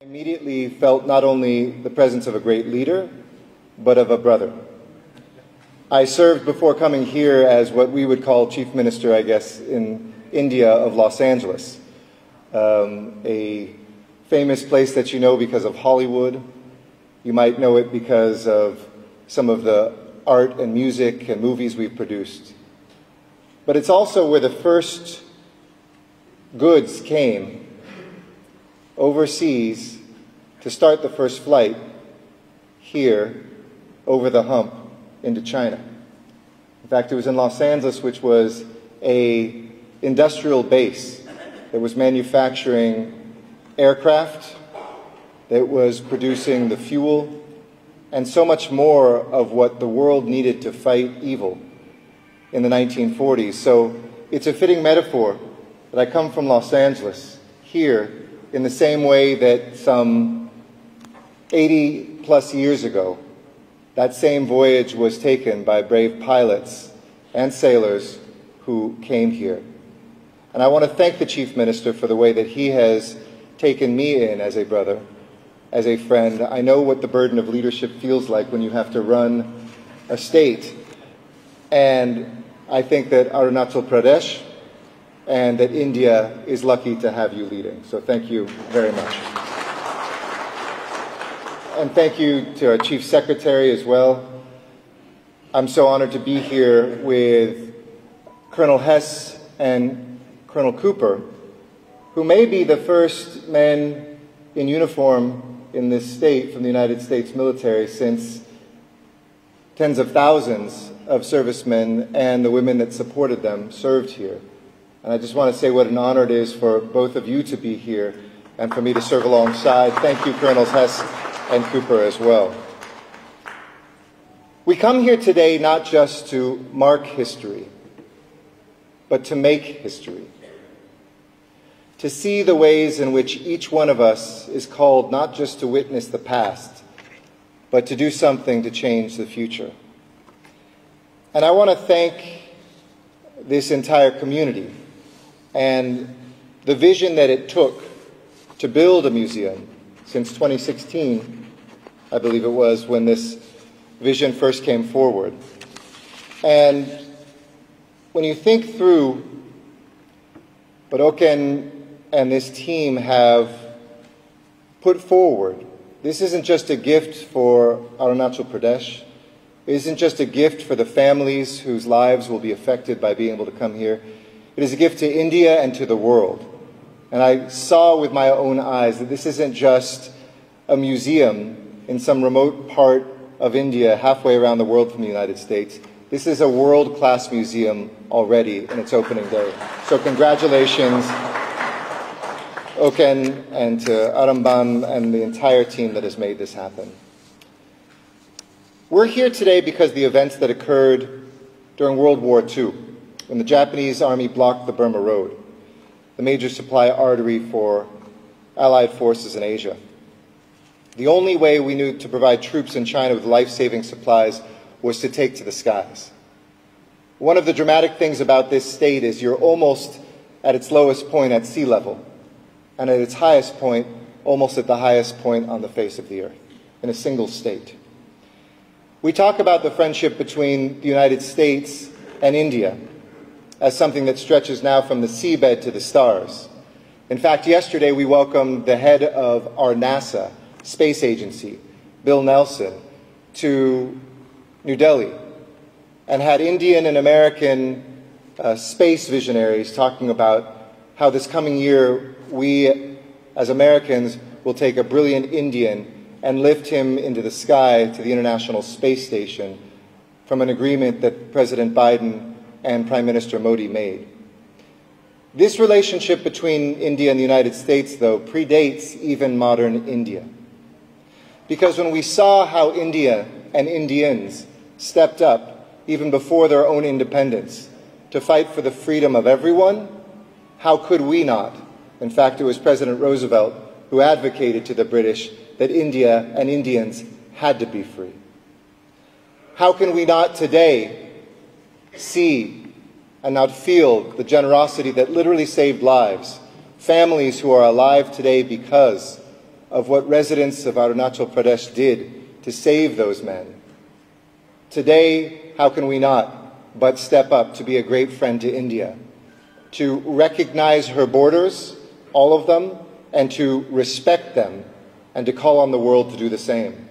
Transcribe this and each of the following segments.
Immediately felt not only the presence of a great leader, but of a brother. I served before coming here as what we would call Chief Minister, I guess, in India of Los Angeles, a famous place that you know because of Hollywood. You might know it because of some of the art and music and movies we've produced. But it's also where the first goods came overseas to start the first flight here over the hump into China. In fact, it was in Los Angeles, which was an industrial base that was manufacturing aircraft, that was producing the fuel, and so much more of what the world needed to fight evil in the 1940s. So it's a fitting metaphor that I come from Los Angeles here in the same way that some 80 plus years ago, that same voyage was taken by brave pilots and sailors who came here. And I want to thank the Chief Minister for the way that he has taken me in as a brother, as a friend. I know what the burden of leadership feels like when you have to run a state. And I think that Arunachal Pradesh and that India is lucky to have you leading. So thank you very much. And thank you to our Chief Secretary as well. I'm so honored to be here with Colonel Hess and Colonel Cooper, who may be the first men in uniform in this state from the United States military since tens of thousands of servicemen and the women that supported them served here. And I just want to say what an honor it is for both of you to be here and for me to serve alongside. Thank you, Colonels Hess and Cooper as well. We come here today not just to mark history, but to make history. To see the ways in which each one of us is called not just to witness the past, but to do something to change the future. And I want to thank this entire community and the vision that it took to build a museum since 2016, I believe it was, when this vision first came forward. And when you think through what Oken and this team have put forward, this isn't just a gift for Arunachal Pradesh. It isn't just a gift for the families whose lives will be affected by being able to come here. It is a gift to India and to the world. And I saw with my own eyes that this isn't just a museum in some remote part of India halfway around the world from the United States. This is a world-class museum already in its opening day. So congratulations, Oken, and to Aramban and the entire team that has made this happen. We're here today because of the events that occurred during World War II, when the Japanese army blocked the Burma Road, the major supply artery for Allied forces in Asia. The only way we knew to provide troops in China with life-saving supplies was to take to the skies. One of the dramatic things about this state is you're almost at its lowest point at sea level, and at its highest point, almost at the highest point on the face of the earth, in a single state. We talk about the friendship between the United States and India as something that stretches now from the seabed to the stars. In fact, yesterday we welcomed the head of our NASA space agency, Bill Nelson, to New Delhi, and had Indian and American space visionaries talking about how this coming year we, as Americans, will take a brilliant Indian and lift him into the sky to the International Space Station from an agreement that President Biden and Prime Minister Modi made. This relationship between India and the United States, though, predates even modern India. Because when we saw how India and Indians stepped up, even before their own independence, to fight for the freedom of everyone, how could we not? In fact, it was President Roosevelt who advocated to the British that India and Indians had to be free. How can we not today see and not feel the generosity that literally saved lives, families who are alive today because of what residents of Arunachal Pradesh did to save those men. Today, how can we not but step up to be a great friend to India, to recognize her borders, all of them, and to respect them, and to call on the world to do the same.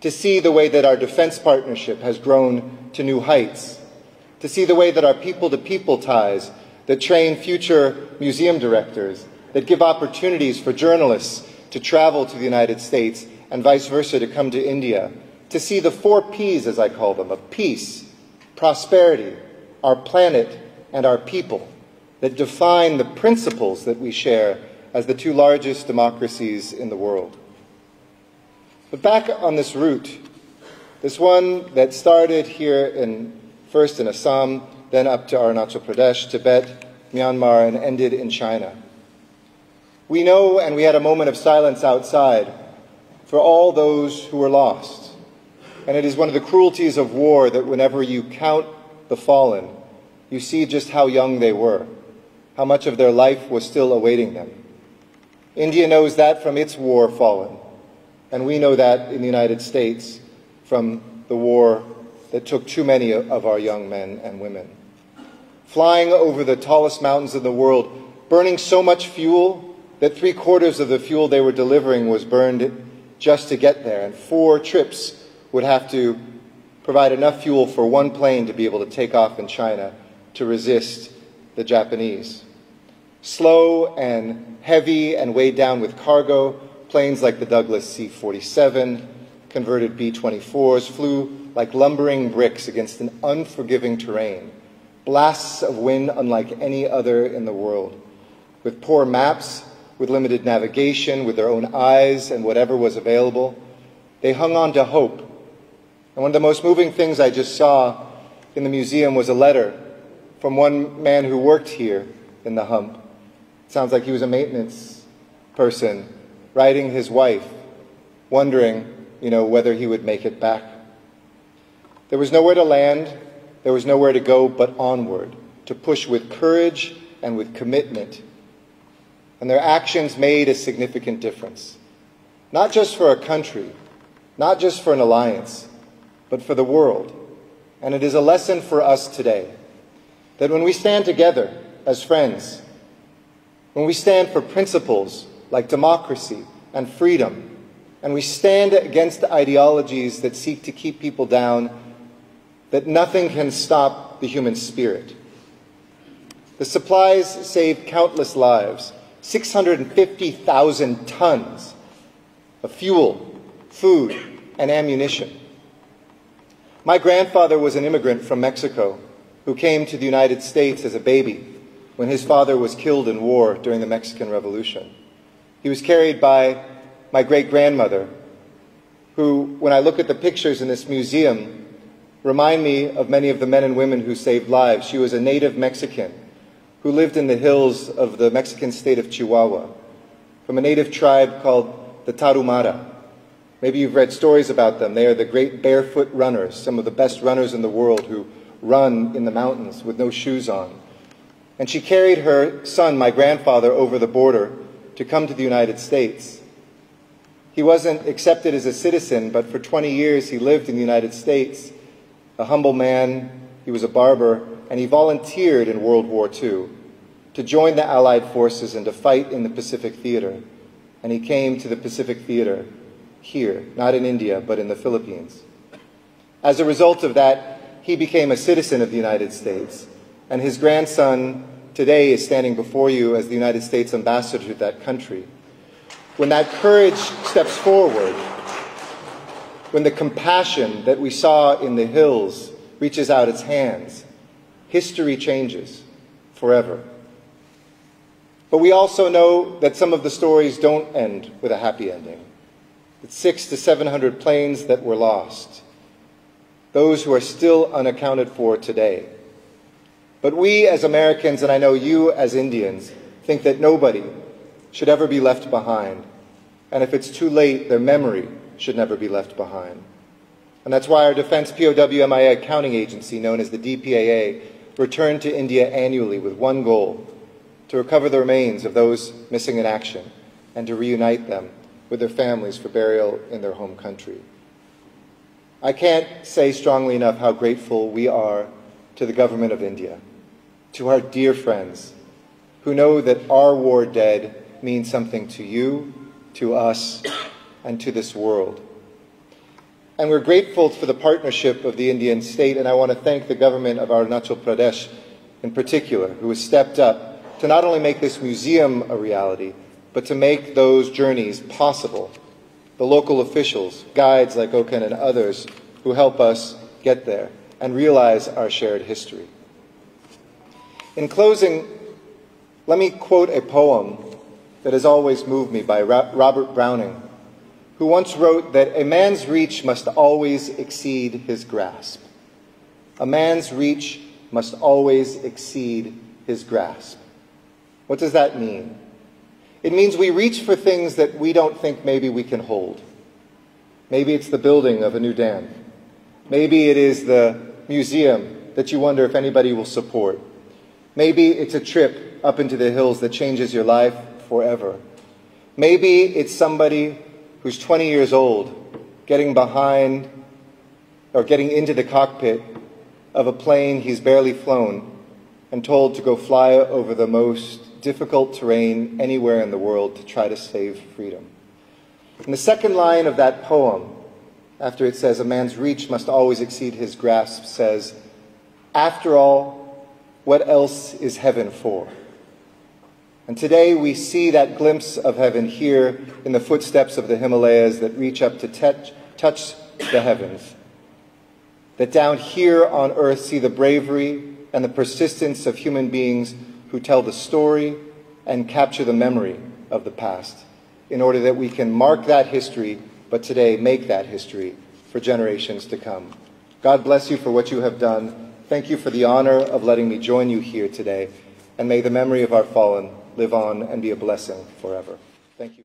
To see the way that our defense partnership has grown to new heights, to see the way that our people-to-people ties that train future museum directors, that give opportunities for journalists to travel to the United States and vice versa to come to India, to see the 4 Ps, as I call them, of peace, prosperity, our planet, and our people, that define the principles that we share as the 2 largest democracies in the world. But back on this route, this one that started here first in Assam, then up to Arunachal Pradesh, Tibet, Myanmar, and ended in China. We know, and we had a moment of silence outside, for all those who were lost. And it is one of the cruelties of war that whenever you count the fallen, you see just how young they were, how much of their life was still awaiting them. India knows that from its war fallen, and we know that in the United States from the war that took too many of our young men and women. Flying over the tallest mountains in the world, burning so much fuel that 3/4 of the fuel they were delivering was burned just to get there, and 4 trips would have to provide enough fuel for 1 plane to be able to take off in China to resist the Japanese. Slow and heavy and weighed down with cargo, planes like the Douglas C-47, converted B-24s, flew like lumbering bricks against an unforgiving terrain, blasts of wind unlike any other in the world, with poor maps, with limited navigation, with their own eyes and whatever was available. They hung on to hope. And one of the most moving things I just saw in the museum was a letter from one man who worked here in the hump. It sounds like he was a maintenance person, writing his wife, wondering, whether he would make it back. There was nowhere to land, there was nowhere to go but onward, to push with courage and with commitment. And their actions made a significant difference. Not just for a country, not just for an alliance, but for the world. And it is a lesson for us today, that when we stand together as friends, when we stand for principles like democracy and freedom, and we stand against ideologies that seek to keep people down, that nothing can stop the human spirit. The supplies saved countless lives, 650,000 tons of fuel, food, and ammunition. My grandfather was an immigrant from Mexico who came to the United States as a baby when his father was killed in war during the Mexican Revolution. He was carried by my great-grandmother, who, when I look at the pictures in this museum, remind me of many of the men and women who saved lives. She was a native Mexican who lived in the hills of the Mexican state of Chihuahua, from a native tribe called the Tarahumara. Maybe you've read stories about them. They are the great barefoot runners, some of the best runners in the world who run in the mountains with no shoes on. And she carried her son, my grandfather, over the border to come to the United States. He wasn't accepted as a citizen, but for 20 years he lived in the United States. A humble man, he was a barber, and he volunteered in World War II to join the Allied forces and to fight in the Pacific Theater. And he came to the Pacific Theater here, not in India, but in the Philippines. As a result of that, he became a citizen of the United States, and his grandson today is standing before you as the United States ambassador to that country. When that courage steps forward, when the compassion that we saw in the hills reaches out its hands, history changes forever. But we also know that some of the stories don't end with a happy ending. It's 600 to 700 planes that were lost, those who are still unaccounted for today. But we as Americans, and I know you as Indians, think that nobody should ever be left behind. And if it's too late, their memory should never be left behind. And that's why our Defense POW MIA accounting agency, known as the DPAA, returned to India annually with one goal: to recover the remains of those missing in action and to reunite them with their families for burial in their home country. I can't say strongly enough how grateful we are to the government of India, to our dear friends who know that our war dead means something to you, to us, and to this world. And we're grateful for the partnership of the Indian state, and I want to thank the government of Arunachal Pradesh in particular, who has stepped up to not only make this museum a reality, but to make those journeys possible. The local officials, guides like Okan and others who help us get there and realize our shared history. In closing, let me quote a poem that has always moved me by Robert Browning, who once wrote that a man's reach must always exceed his grasp. A man's reach must always exceed his grasp. What does that mean? It means we reach for things that we don't think maybe we can hold. Maybe it's the building of a new dam. Maybe it is the museum that you wonder if anybody will support. Maybe it's a trip up into the hills that changes your life forever. Maybe it's somebody who's 20 years old getting behind or getting into the cockpit of a plane he's barely flown and told to go fly over the most difficult terrain anywhere in the world to try to save freedom. And the second line of that poem, after it says, a man's reach must always exceed his grasp, says, after all, what else is heaven for? And today we see that glimpse of heaven here in the footsteps of the Himalayas that reach up to touch the heavens. That down here on earth see the bravery and the persistence of human beings who tell the story and capture the memory of the past in order that we can mark that history, but today make that history for generations to come. God bless you for what you have done. Thank you for the honor of letting me join you here today, and may the memory of our fallen live on and be a blessing forever. Thank you.